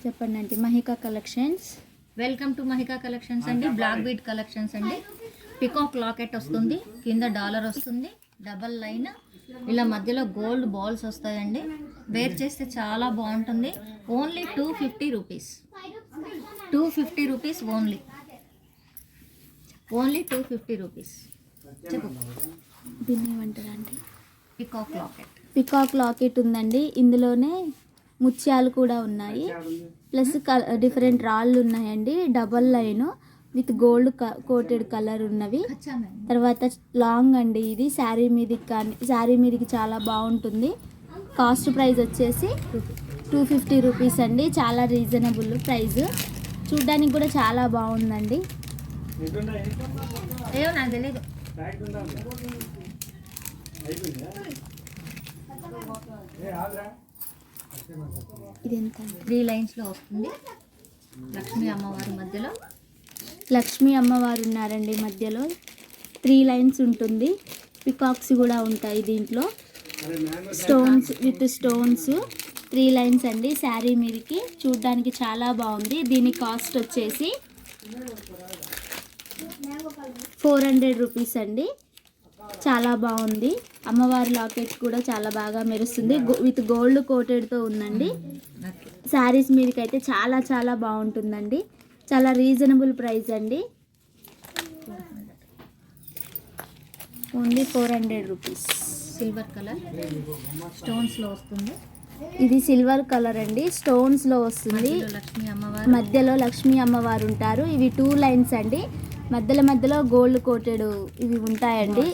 చెప్పండి అండి. Mahika collections. Welcome to Mahika collections అండి. బ్లాక్ బీట్ కలెక్షన్స్ అండి. పికాక్ లాకెట్ వస్తుంది, కింద డాలర్ వస్తుంది, డబల్ లైన్, ఇలా మధ్యలో గోల్డ్ బాల్స్ వస్తాయండి. వేర్ చేస్తే చాలా బాగుంటుంది. Only 250 rupees. 250 rupees only. 250 rupees. చెప్పు, దీన్ని ఏమంటారా అండి? Peacock locket. పికాక్ లాకెట్ ఉందండి. ఇందులోనే ముత్యాలు కూడా ఉన్నాయి, ప్లస్ డిఫరెంట్ రాళ్ళు ఉన్నాయండి. Double line with gold coated colour ఉన్నవి. తర్వాత లాంగ్ అండి. ఇది శారీ మీదకి చాలా బాగుంటుంది. కాస్ట్ ప్రైస్ వచ్చేసి 250 రూపీస్ అండి. చాలా రీజనబుల్ ప్రైస్. చూడ్డానికి కూడా చాలా బాగుందండి. ఏమో నాకు తెలియదు. ఇది ఎంత? 3 లైన్స్లో వస్తుంది. లక్ష్మీ అమ్మవారి మధ్యలో లక్ష్మీ అమ్మవారు ఉన్నారండి. మధ్యలో 3 లైన్స్ ఉంటుంది. పికాక్స్ కూడా ఉంటాయి దీంట్లో. స్టోన్స్ విత్ స్టోన్స్ 3 లైన్స్ అండి. శారీ మీదకి చూడడానికి చాలా బాగుంది. దీని కాస్ట్ వచ్చేసి 400 రూపీస్ అండి. చాలా బాగుంది. అమ్మవారి లాకెట్ కూడా చాలా బాగా మెరుస్తుంది. విత్ గోల్డ్ కోటెడ్తో ఉందండి. శారీస్ మీదకి అయితే చాలా చాలా బాగుంటుందండి. చాలా రీజనబుల్ ప్రైస్ అండి. Only 400 rupees. సిల్వర్ కలర్ స్టోన్స్లో వస్తుంది. ఇది సిల్వర్ కలర్ అండి, స్టోన్స్లో వస్తుంది. మధ్యలో లక్ష్మీ అమ్మవారు ఉంటారు. ఇవి 2 లైన్స్ అండి. మధ్యలో గోల్డ్ కోటెడ్ ఇవి ఉంటాయండి.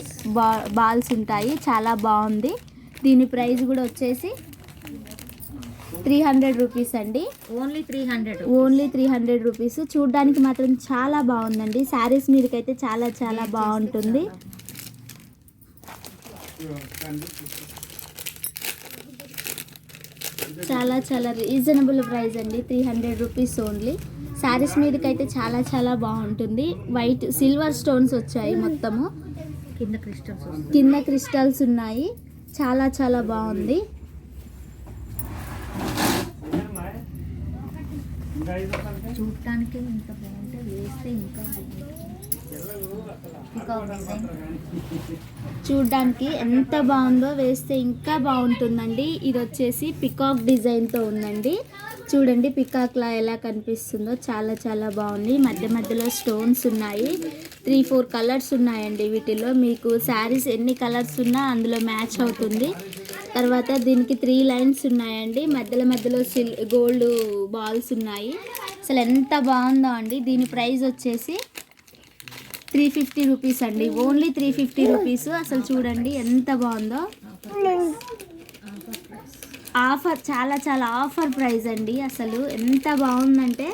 బాల్స్ ఉంటాయి. చాలా బాగుంది. దీని ప్రైస్ కూడా వచ్చేసి 300 రూపీస్ అండి. Only 300 rupees. చూడ్డానికి మాత్రం చాలా బాగుందండి. శారీస్ మీదకైతే చాలా చాలా బాగుంటుంది. చాలా చాలా రీజనబుల్ ప్రైస్ అండి. 300 రూపీస్ ఓన్లీ. శారీస్ మీదకైతే చాలా చాలా బాగుంటుంది. వైట్ సిల్వర్ స్టోన్స్ వచ్చాయి. మొత్తము కింద క్రిస్టల్స్ ఉన్నాయి. చాలా చాలా బాగుంది. చూడటానికి ఇంత బాగుంటే వేస్తే ఇంకా చూడ్డానికి ఎంత బాగుందో, వేస్తే ఇంకా బాగుంటుందండి. ఇది వచ్చేసి పికాక్ డిజైన్తో ఉందండి. చూడండి పికాక్లా ఎలా కనిపిస్తుందో. చాలా చాలా బాగుంది. మధ్యలో స్టోన్స్ ఉన్నాయి. 3-4 కలర్స్ ఉన్నాయండి వీటిలో. మీకు శారీస్ ఎన్ని కలర్స్ ఉన్నా అందులో మ్యాచ్ అవుతుంది. తర్వాత దీనికి 3 లైన్స్ ఉన్నాయండి. మధ్యలో గోల్డ్ బాల్స్ ఉన్నాయి. అసలు ఎంత బాగుందో అండి. దీని ప్రైస్ వచ్చేసి 350 రూపీస్ అండి. Only 350 rupees. అసలు చూడండి ఎంత బాగుందో. ఆఫర్, చాలా చాలా ఆఫర్ ప్రైస్ అండి. అసలు ఎంత బాగుందంటే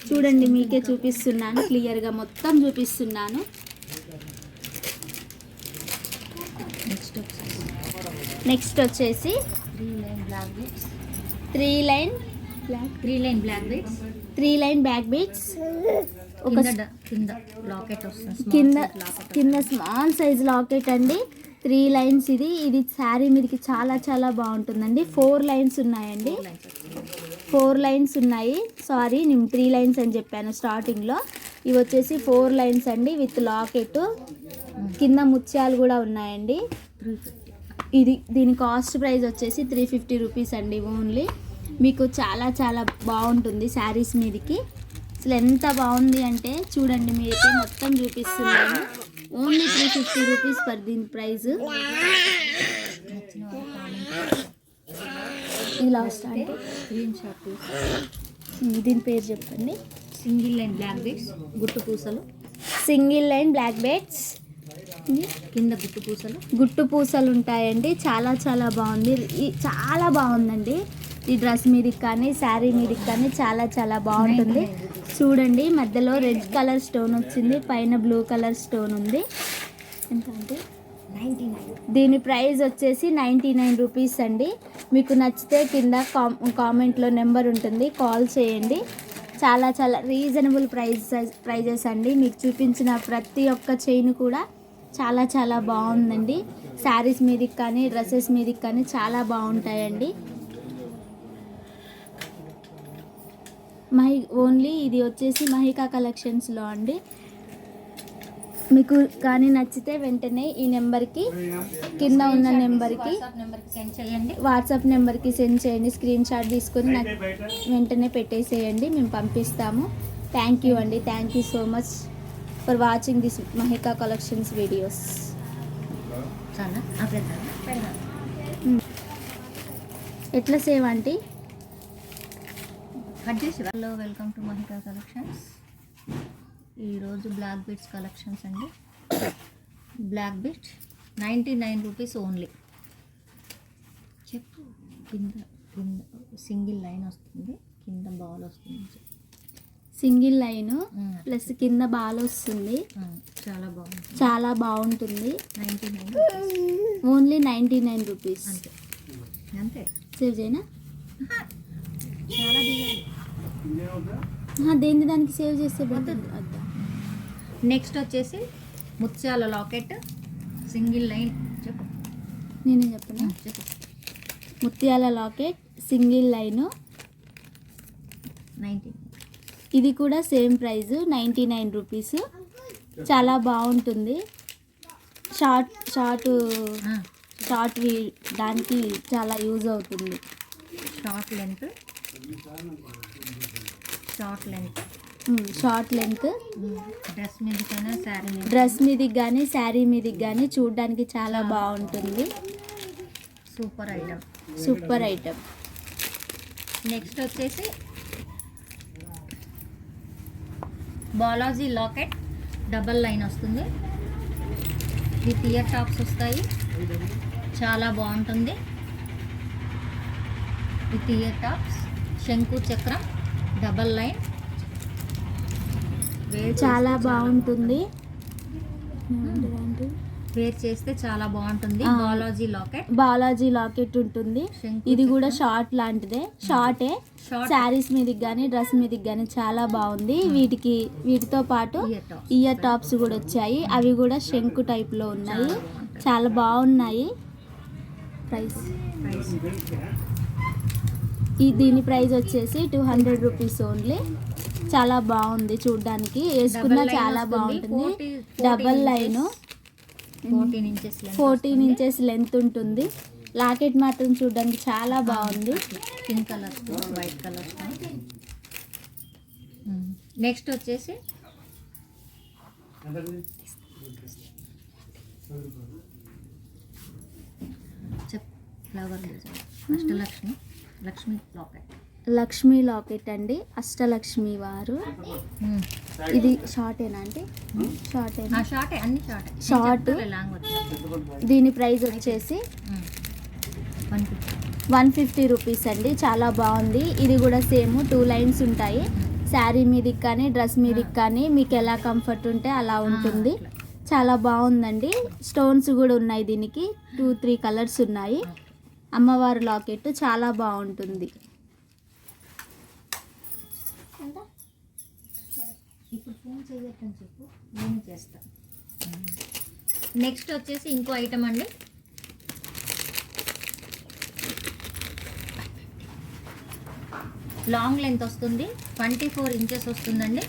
చూడండి, మీకే చూపిస్తున్నాను క్లియర్గా, మొత్తం చూపిస్తున్నాను. నెక్స్ట్ వచ్చేసి 3 లైన్ బ్లాక్ బీట్స్. కింద స్మాల్ సైజ్ లాకెట్ అండి. 3 లైన్స్. ఇది శారీ మీదకి చాలా చాలా బాగుంటుందండి. 4 లైన్స్ ఉన్నాయండి. 4 లైన్స్ ఉన్నాయి. సారీ, నేను 3 లైన్స్ అని చెప్పాను స్టార్టింగ్లో. ఇవి వచ్చేసి 4 లైన్స్ అండి విత్ లాకెట్. కింద ముత్యాలు కూడా ఉన్నాయండి. దీని కాస్ట్ ప్రైస్ వచ్చేసి 350 రూపీస్ అండి ఓన్లీ. మీకు చాలా చాలా బాగుంటుంది శారీస్ మీదకి. అసలు ఎంత బాగుంది అంటే చూడండి, మీరైతే మొత్తం చూపిస్తున్నాను. ఓన్లీ 350 రూపీస్ పర్ దీని ప్రైస్. ఇది లాస్ట్ అండి. దీని పేరు చెప్పండి. సింగిల్ లైన్ బ్లాక్ బీడ్స్, గుట్టు పూసలు. సింగిల్ లైన్ బ్లాక్ బీడ్స్, కింద గుట్టు పూసలు ఉంటాయండి. చాలా చాలా బాగుంది. చాలా బాగుందండి. ఈ డ్రెస్ మీదకి కానీ శారీ మీదకి కానీ చాలా చాలా బాగుంటుంది. చూడండి, మధ్యలో రెడ్ కలర్ స్టోన్ వచ్చింది, పైన బ్లూ కలర్ స్టోన్ ఉంది. ఎంత అంటే 99. దీని ప్రైస్ వచ్చేసి 99 రూపీస్ అండి. మీకు నచ్చితే కింద కామెంట్లో నెంబర్ ఉంటుంది, కాల్ చేయండి. చాలా చాలా రీజనబుల్ ప్రైజెస్ అండి. మీకు చూపించిన ప్రతి ఒక్క చైన్ కూడా చాలా చాలా బాగుందండి. శారీస్ మీదకి కానీ డ్రెస్సెస్ మీదకి కానీ చాలా బాగుంటాయండి. ఓన్లీ ఇది వచ్చేసి మహికా కలెక్షన్స్లో అండి. మీకు కానీ నచ్చితే వెంటనే ఈ నెంబర్కి, కింద ఉన్న నెంబర్కి, సెండ్ చేయండి. వాట్సాప్ నెంబర్కి సెండ్ చేయండి. స్క్రీన్ షాట్ తీసుకొని నాకు వెంటనే పెట్టేసేయండి, మేము పంపిస్తాము. థ్యాంక్ యూ అండి. Thank you so much for watching this Mahika collections videos. చాలా ఎట్లా సేవ్ ఆంటీ? కట్ చేసి. Hello, welcome to Mahika collections. ఈరోజు బ్లాక్ బీట్స్ కలెక్షన్స్ అండి. Black beat 99 rupees only. చెప్పు. కింద కింద సింగిల్ లైన్ వస్తుంది, కింద బాల్ వస్తుంది. సింగిల్ లైన్ ప్లస్ కింద బాల్ వస్తుంది. చాలా బాగుంది, చాలా బాగుంటుంది. 99 రూపీస్ ఓన్లీ 99 రూపీస్. అంతే అంతే. సేవ్ చేయనా? చాలా దిగాలి. దేని దానికి సేవ్ చేస్తే బాగుంటుంది. నెక్స్ట్ వచ్చేసి ముత్యాల లాకెట్ సింగిల్ లైన్. చెప్పు. నేనే చెప్పనా? చెప్పు. ముత్యాల లాకెట్ సింగిల్ లైను. 19. ఇది కూడా సేమ్ ప్రైస్ 99 రూపీస్. చాలా బాగుంటుంది. షార్ట్ దానికి చాలా యూజ్ అవుతుంది. షార్ట్ లెంత్ డ్రెస్ మీదకైనా శారీ మీద, డ్రెస్ మీదకి కానీ శారీ మీదకి కానీ చూడడానికి చాలా బాగుంటుంది. Super item. Super item. Next వచ్చేసి బాలాజీ లాకెట్ డబల్ లైన్ వస్తుంది. విత్ ఇయర్ టాప్స్ వస్తాయి. చాలా బాగుంటుంది. విత్ ఇయర్ టాప్స్, శంకు చక్రం, డబల్ లైన్. చాలా బాగుంటుంది. వేర్ చేస్తే చాలా బాగుంటుంది. బాలాజీ లాకెట్, బాలాజీ లాకెట్ ఉంటుంది. ఇది కూడా షార్ట్ లాంటిదే, షార్టే. శారీస్ మీదకి కానీ డ్రెస్ మీదకి కానీ చాలా బాగుంది. వీటితో పాటు ఇయర్ టాప్స్ కూడా వచ్చాయి. అవి కూడా శంకు టైప్లో ఉన్నాయి. చాలా బాగున్నాయి. ప్రైస్ దీని ప్రైస్ వచ్చేసి 200 రూపీస్ ఓన్లీ. చాలా బాగుంది చూడడానికి, వేసుకున్నా చాలా బాగుంటుంది. డబల్ లైన్ 14 ఇంచెస్ లెంత్ ఉంటుంది. లాకెట్ మాత్రం చూడడానికి చాలా బాగుంది. Pink colour, white colour. Next వచ్చేసి flower Ashtalakshmi, Lakshmi locket. Lakshmi locket అండి, అష్టలక్ష్మి వారు. ఇది షార్టేనా అండి? షార్టేనా? షార్టే, అన్ని షార్ట్. దీని ప్రైస్ వచ్చేసి 150 రూపీస్ అండి. చాలా బాగుంది. ఇది కూడా సేమ్ 2 లైన్స్ ఉంటాయి. శారీ మీదకి కానీ డ్రెస్ మీదకి కానీ మీకు ఎలా కంఫర్ట్ ఉంటే అలా ఉంటుంది. చాలా బాగుందండి. స్టోన్స్ కూడా ఉన్నాయి. దీనికి 2-3 కలర్స్ ఉన్నాయి. అమ్మవారి లాకెట్ చాలా బాగుంటుంది. ఇప్పుడు ఫోన్ చేయొచ్చని చెప్పు, నేను చేస్తాను. నెక్స్ట్ వచ్చేసి ఇంకో ఐటమ్ అండి. లాంగ్ లెంత్ వస్తుంది, 24 ఇంచెస్ వస్తుందండి.